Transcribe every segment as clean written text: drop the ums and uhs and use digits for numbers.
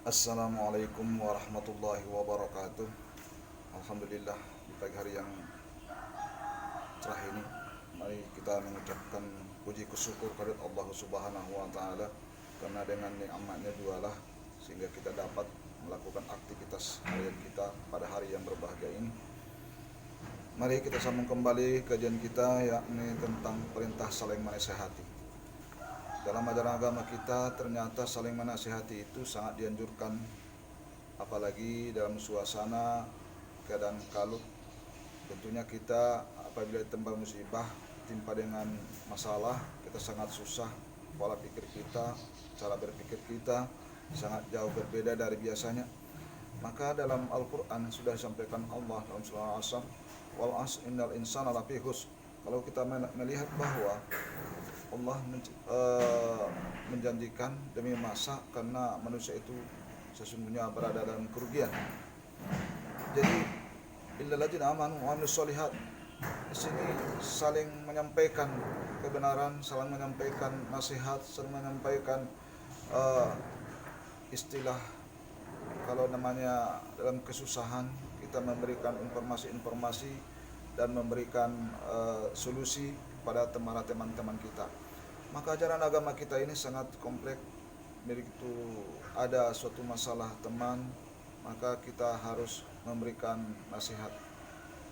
Assalamualaikum warahmatullahi wabarakatuh. Alhamdulillah, di pagi hari yang cerah ini, mari kita mengucapkan puji syukur kepada Allah Subhanahu wa taala, karena dengan nikmatnya dualah sehingga kita dapat melakukan aktivitas harian kita pada hari yang berbahagia ini. Mari kita sambung kembali kajian kita, yakni tentang perintah saling menasihati. Dalam ajaran agama kita ternyata saling menasihati itu sangat dianjurkan, apalagi dalam suasana keadaan kalut. Tentunya kita apabila ditimpa musibah, timpa dengan masalah, kita sangat susah, pola pikir kita, cara berpikir kita sangat jauh berbeda dari biasanya. Maka dalam Al-Quran sudah disampaikan Allah dalam surah Al-Asr, wal asr innal insana lafi khusr. Kalau kita melihat bahwa Allah menjanjikan demi masa, karena manusia itu sesungguhnya berada dalam kerugian. Jadi illal ladzina amanu wa amilus sholihat, di sini saling menyampaikan kebenaran, saling menyampaikan nasihat, saling menyampaikan istilah kalau namanya dalam kesusahan kita memberikan informasi-informasi dan memberikan solusi pada teman-teman kita. Maka ajaran agama kita ini sangat kompleks. Begitu ada suatu masalah teman, maka kita harus memberikan nasihat.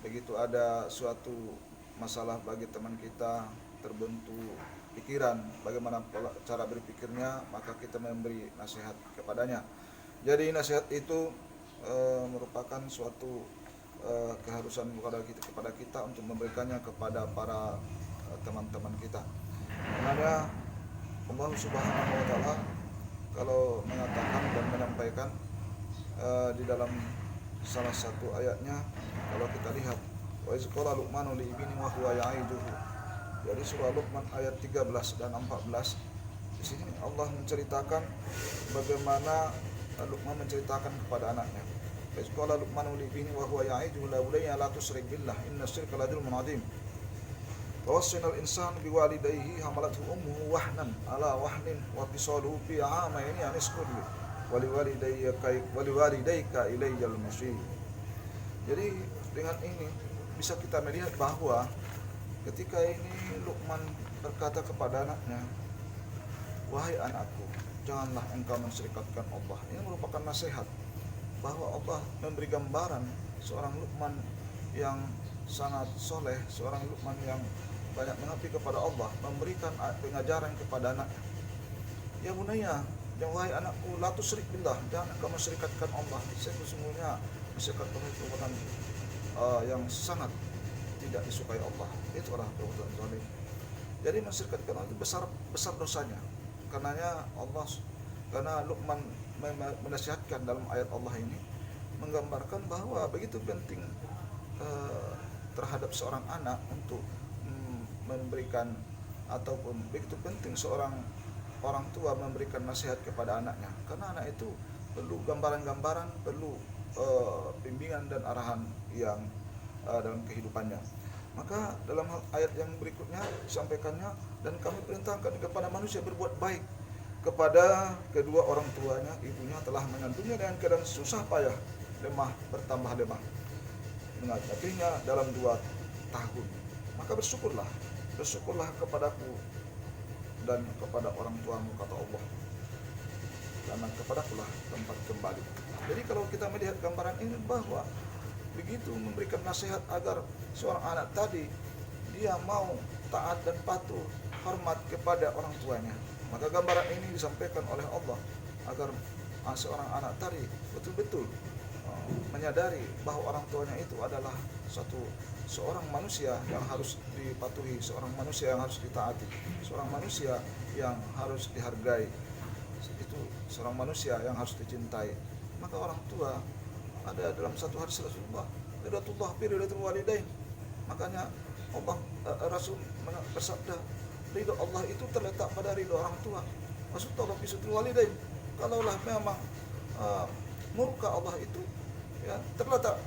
Begitu ada suatu masalah bagi teman kita, terbentuk pikiran bagaimana cara berpikirnya, maka kita memberi nasihat kepadanya. Jadi nasihat itu merupakan suatu keharusan kepada kita untuk memberikannya kepada para teman-teman kita. Karena Allah Subhanahu wa taala kalau mengatakan dan menyampaikan di dalam salah satu ayatnya, kalau kita lihat wa iz qala luqmanu li ibnihi wa huwa ya'iduhu. Jadi surah Luqman ayat 13 dan 14. Di sini Allah menceritakan bagaimana Luqman menceritakan kepada anaknya. Wa iz qala luqmanu li ibnihi wa huwa ya'iduhu la bunayya la tusyrik billah inna syirka la dzulmun 'adzim. Wawassayna al-insana biwalidayhi hamalathu ummuhu wahnan ala wahnin wa fisaluhu fi 'amaini an ishkur li waliwalidayka ilayyal masir. Jadi dengan ini bisa kita melihat bahwa ketika ini Luqman berkata kepada anaknya, wahai anakku, janganlah engkau mensyirikatkan Allah. Ini merupakan nasihat bahwa Allah memberi gambaran seorang Luqman yang sangat soleh, seorang Luqman yang banyak mengabdi kepada Allah, memberikan pengajaran kepada anaknya. Ya bunayya, yang wahai anakku, la tusyrik billah, jangan engkau mensyirikatkan Allah. Sesungguhnya mensyirikatkan itu perbuatan yang sangat tidak disukai Allah. Itu adalah perbuatan zalim. Jadi mensyirikatkan Allah itu besar dosanya. Karena Luqman menasihatkan dalam ayat Allah ini menggambarkan bahwa begitu penting terhadap seorang anak untuk memberikan, ataupun begitu penting seorang orang tua memberikan nasihat kepada anaknya, karena anak itu perlu gambaran-gambaran, perlu bimbingan dan arahan yang dalam kehidupannya. Maka dalam ayat yang berikutnya disampaikannya, dan kami perintahkan kepada manusia berbuat baik kepada kedua orang tuanya. Ibunya telah mengandungnya dengan keadaan susah payah, lemah, bertambah lemah, mengandungnya dalam 2 tahun. Maka bersyukurlah kepadaku dan kepada orang tuamu, kata Allah, karena kepadakulah tempat kembali. Jadi kalau kita melihat gambaran ini bahwa begitu memberikan nasihat agar seorang anak tadi dia mau taat dan patuh, hormat kepada orang tuanya, maka gambaran ini disampaikan oleh Allah agar seorang anak tadi betul-betul menyadari bahwa orang tuanya itu adalah seorang manusia yang harus dipatuhi, seorang manusia yang harus ditaati, seorang manusia yang harus dihargai, itu seorang manusia yang harus dicintai. Maka orang tua ada dalam satu hadis Rasulullah, ridhatullah fi ridhatul walidain. Makanya Allah Rasul bersabda, ridho Allah itu terletak pada ridho orang tua. Maksudnya fi ridhatul walidain. Kalaulah memang murka Allah itu ya terletak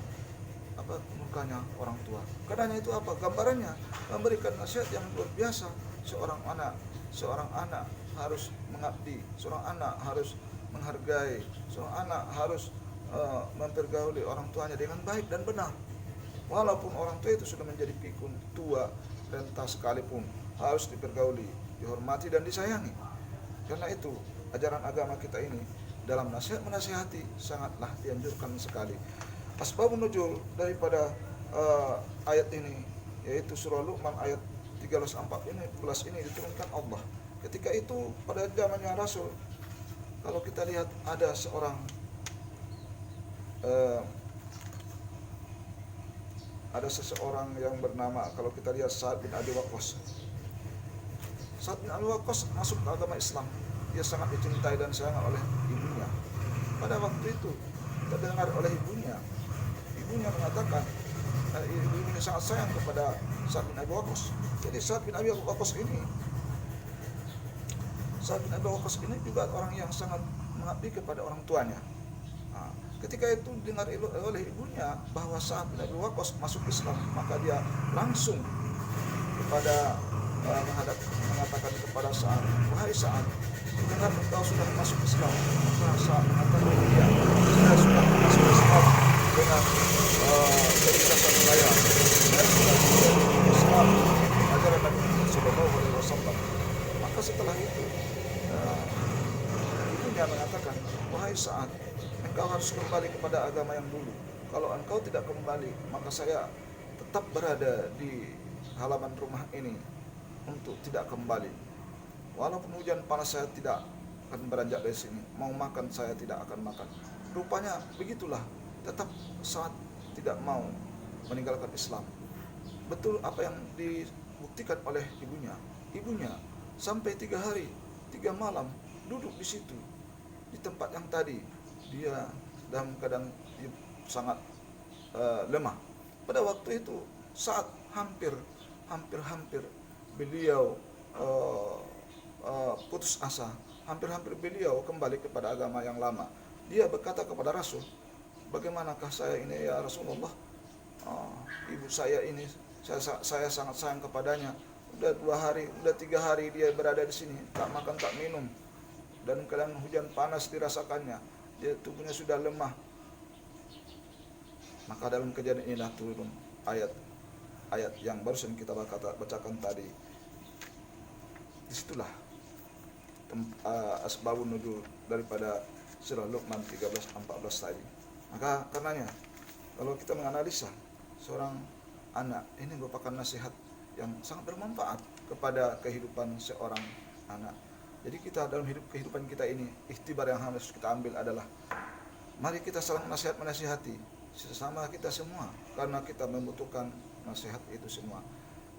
murkanya orang tua. Karenanya itu gambarannya memberikan nasihat yang luar biasa. Seorang anak harus mengabdi, seorang anak harus menghargai. Seorang anak harus mempergauli orang tuanya dengan baik dan benar. Walaupun orang tua itu sudah menjadi pikun, tua, renta sekalipun, harus dipergauli, dihormati dan disayangi. Karena itu ajaran agama kita ini dalam nasihat menasihati sangatlah dianjurkan sekali. Asbabun nuzul daripada ayat ini yaitu surah Luqman ayat 13 ini diturunkan Allah. Ketika itu pada zamannya Rasul, kalau kita lihat ada seseorang yang bernama, kalau kita lihat Sa'ad bin Abi Waqqas. Sa'ad bin Abi Waqqas masuk ke agama Islam. Dia sangat dicintai dan sayang oleh ibunya. Pada waktu itu terdengar oleh ibunya mengatakan ibunya sangat sayang kepada Sa'ad bin Abi Waqqas. Jadi Sa'ad bin Abi Waqqas ini juga orang yang sangat mengabdi kepada orang tuanya. Nah, ketika itu dengar oleh ibunya bahwa Sa'ad bin Abi Waqqas masuk Islam, maka dia langsung kepada mengatakan kepada Sa'ad, wahai Sa'ad, dengar engkau sudah masuk Islam. Maka Sa'ad mengatakan, iya, saya sudah masuk Islam dengan keikhlasan saya sudah menjadi Islam ajaran Nabi Sallallahu Alaihi Wasallam. Maka setelah itu ibunya mengatakan, wahai Sa'ad, engkau harus kembali kepada agama yang dulu. Kalau engkau tidak kembali, maka saya tetap berada di halaman rumah ini untuk tidak kembali. Walaupun hujan panas saya tidak akan beranjak dari sini. Mau makan saya tidak akan makan. Rupanya begitulah. Tetap Sa'ad tidak mau meninggalkan Islam. Betul apa yang dibuktikan oleh ibunya. Ibunya sampai 3 hari 3 malam duduk di situ, di tempat yang tadi. Dia dalam keadaan sangat lemah. Pada waktu itu saat hampir beliau putus asa, hampir beliau kembali kepada agama yang lama. Dia berkata kepada Rasul, bagaimanakah saya ini ya Rasulullah? Ibu saya ini saya sangat sayang kepadanya. Udah 2 hari, udah 3 hari dia berada di sini, tak makan tak minum, dan keadaan hujan panas dirasakannya. Dia tubuhnya sudah lemah. Maka dalam kejadian inilah turun ayat yang barusan kita bacakan tadi. Disitulah asbabun nuzul daripada surah Luqman 13-14 tadi. Maka karenanya kalau kita menganalisa seorang anak, ini merupakan nasihat yang sangat bermanfaat kepada kehidupan seorang anak. Jadi kita dalam kehidupan kita ini, ikhtibar yang harus kita ambil adalah mari kita saling menasihati sesama kita semua, karena kita membutuhkan nasihat itu semua.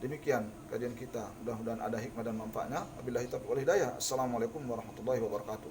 Demikian kajian kita, mudah-mudahan ada hikmah dan manfaatnya. Wabillahi taufiq wal hidayah. Assalamualaikum warahmatullahi wabarakatuh.